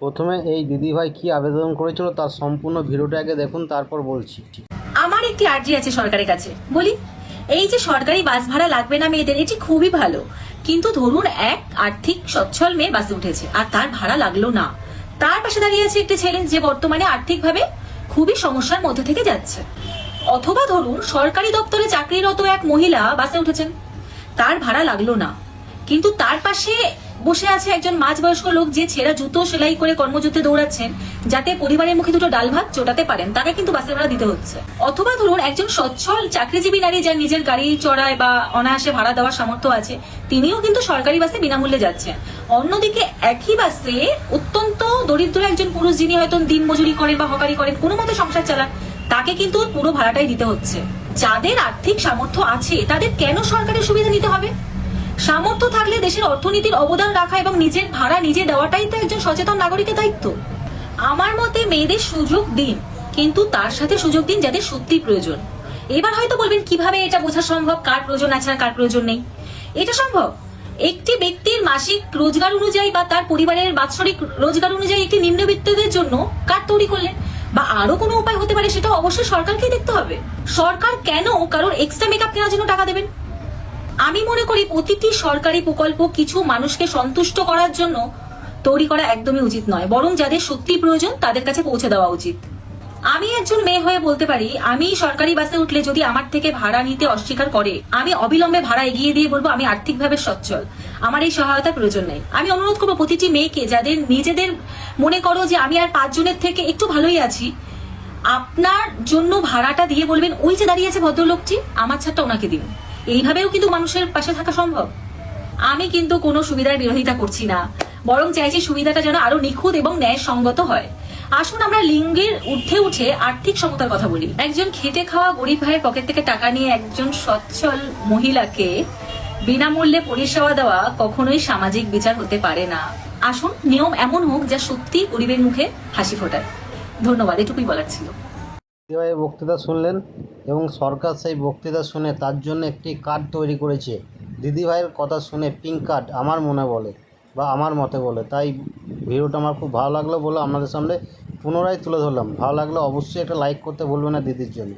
প্রথমে এই দিদিভাই কি আবেদন করেছিল তার সম্পূর্ণ ভিডিওটা আগে দেখুন, তারপর বলছি। আমার একটি আর্জি আছে সরকারের কাছে, বলি এই যে সরকারি বাস ভাড়া লাগবে না মেয়েদের, এটি খুবই ভালো। কিন্তু ধরুন এক আর্থিক সচ্ছল মেয়ে বাসে উঠেছে আর তার ভাড়া লাগলো না, তার পাশে দাঁড়িয়ে আছে একটি ছেলে যে বর্তমানে আর্থিকভাবে খুবই সমস্যার মধ্যে থেকে যাচ্ছে। অথবা ধরুন সরকারি দপ্তরে চাকরিরত এক মহিলা বাসে উঠেছেন, তার ভাড়া লাগলো না, কিন্তু তার পাশে বসে আছে একজন মাঝবয়স্ক লোক যে ছেঁড়া জুতো সেলাই করে কর্মযুদ্ধে দৌড়াচ্ছেন যাতে পরিবারের মুখে দুটো ডাল ভাত চোটাতে পারেন, তাকে কিন্তু বাসের ভাড়া দিতে হচ্ছে। অথবা ধরুন একজন সচ্ছল চাকরিজীবী নারী যার নিজের গাড়ি চড়ায় বা অনায়াসে ভাড়া দেওয়ার সামর্থ্য আছে, তিনিও কিন্তু সরকারি বাসে বিনামূল্যে যাচ্ছেন। অন্যদিকে একই বাসে অত্যন্ত দরিদ্র একজন পুরুষ যিনি হয়তো দিন মজুরি করেন বা হকারি করেন, কোনো মতে সংসার চালান, তাকে কিন্তু পুরো ভাড়াটাই দিতে হচ্ছে। যাদের আর্থিক সামর্থ্য আছে তাদের কেন সরকারের সুবিধা নিতে হবে? সামর্থ্য থাকলে দেশের অর্থনীতির অবদান রাখা এবং নিজের ভাড়া নিজে দেওয়াটাই তো একজন সচেতন নাগরিকের দায়িত্ব। আমার মতে মেয়েদের সুযোগ দিন, কিন্তু তার সাথে সুযোগ দিন যাদের সত্যি প্রয়োজন। এবার হয়তো বলবেন কিভাবে এটা বোঝা সম্ভব কার প্রয়োজন আছে আর কার প্রয়োজন নেই? এটা সম্ভব একটি ব্যক্তির মাসিক রোজগার অনুযায়ী বা তার পরিবারের বাৎসরিক রোজগার অনুযায়ী একটি নিম্নবিত্তদের জন্য কার্ড তৈরি করলেন, বা আরো কোনো উপায় হতে পারে, সেটা অবশ্যই সরকারকেই দেখতে হবে। সরকার কেন কারোর এক্সট্রা মেকআপ কেনার জন্য টাকা দেবেন? আমি মনে করি প্রতিটি সরকারি প্রকল্প কিছু মানুষকে সন্তুষ্ট করার জন্য তৈরি করা একদমই উচিত নয়, বরং যাদের সত্যি প্রয়োজন তাদের কাছে পৌঁছে দেওয়া উচিত। আমি একজন মেয়ে হয়ে বলতে পারি, আমি সরকারি বাসে উঠলে যদি আমার থেকে ভাড়া নিতে অস্বীকার করে, আমি অবিলম্বে ভাড়া এগিয়ে দিয়ে বলবো আমি আর্থিকভাবে সচ্ছল, আমার এই সহায়তার প্রয়োজন নেই। আমি অনুরোধ করবো প্রতিটি মেয়েকে, যাদের নিজেদের মনে করো যে আমি আর 5 জনের থেকে একটু ভালোই আছি, আপনার জন্য ভাড়াটা দিয়ে বলবেন ওই যে দাঁড়িয়ে আছে ভদ্রলোকটি, আমার ছাড়টা ওনাকে দিন। এইভাবেও কিন্তু মানুষের পাশে থাকা সম্ভব। আমি কিন্তু কোনো সুবিধার বিরোধিতা করছি না, বরং চাইছি সুবিধাটা যেন আরো নিখুঁত এবং ন্যায়সঙ্গত হয়। আসুন আমরা লিঙ্গের ঊর্ধ্বে উঠে আর্থিক সমতার কথা বলি। একজন খেটে খাওয়া গরিব ভাইয়ের পকেট থেকে টাকা নিয়ে একজন সচ্ছল মহিলাকে বিনামূল্যে পরিষেবা দেওয়া কখনোই সামাজিক বিচার হতে পারে না। আসুন নিয়ম এমন হোক যা সত্যি গরিবের মুখে হাসি ফোটায়। ধন্যবাদ, এটুকুই বলার ছিল। দিদিভাই বক্তৃতা শুনলেন এবং সরকার সেই বক্তৃতা শুনে তার জন্য একটি কার্ড তৈরি করেছে। দিদিভাইয়ের কথা শুনে পিঙ্ক কার্ড আমার মনে বলে বা আমার মতে বলে, তাই ভিডিওটা আমার খুব ভালো লাগলো বলে আপনাদের সামনে পুনরায় তুলে ধরলাম। ভালো লাগলে অবশ্যই একটা লাইক করতে ভুলবেন না দিদির জন্য।